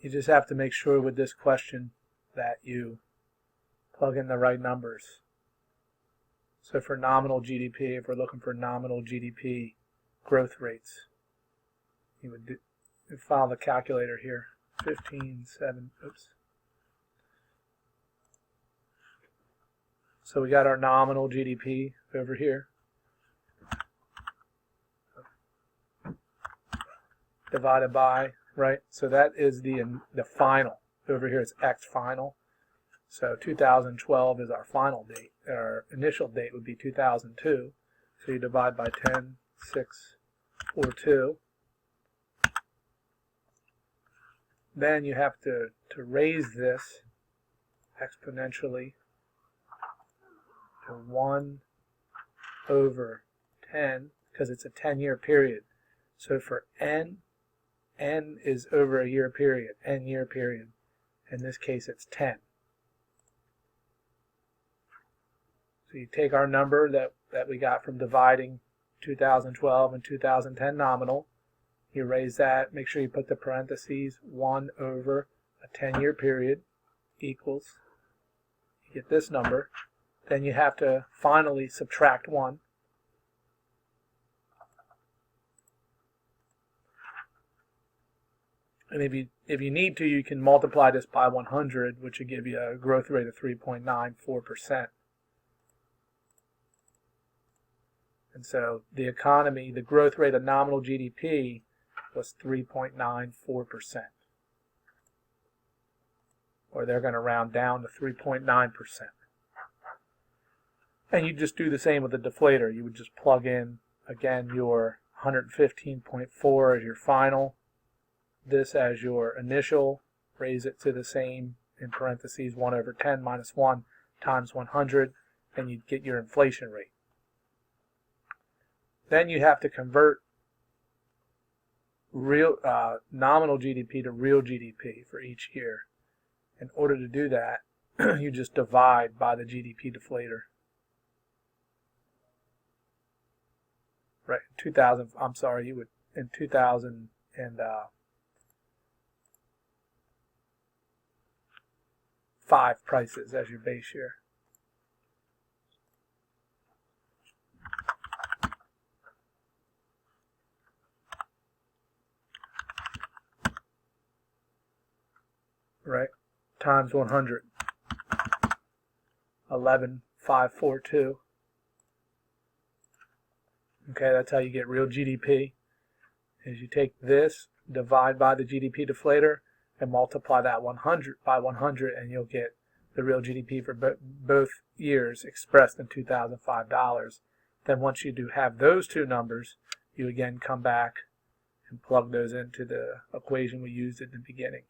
You just have to make sure with this question that you plug in the right numbers. So for nominal GDP, if we're looking for nominal GDP growth rates, you would follow the calculator here. 15.7, oops. So we got our nominal GDP over here. Divided by, right? So that is the final. Over here it's X final. So 2012 is our final date. Our initial date would be 2002. So you divide by 10, 6, 4, 2. Then you have to raise this exponentially to 1 over 10 because it's a 10-year period. So for n is over a year period, n year period. In this case it's 10. So you take our number that we got from dividing 2012 and 2010 nominal, you raise that, make sure you put the parentheses, 1 over a 10-year period equals, you get this number. Then you have to finally subtract 1. And if you need to, you can multiply this by 100, which would give you a growth rate of 3.94%. And so the economy, the growth rate of nominal GDP was 3.94%. Or they're going to round down to 3.9%. And you just do the same with the deflator. You would just plug in, again, your 115.4 as your final, this as your initial, raise it to the same, in parentheses, 1 over 10 minus 1 times 100, and you'd get your inflation rate. Then you have to convert real nominal GDP to real GDP for each year. In order to do that, you just divide by the GDP deflator. Right, 2000. I'm sorry, you would in 2005 prices as your base year. Right, times 100. 11,542. Okay, that's how you get real GDP. Is you take this, divide by the GDP deflator, and multiply that 100 by 100, and you'll get the real GDP for both years expressed in 2005 dollars. Then once you do have those two numbers, you again come back and plug those into the equation we used at the beginning.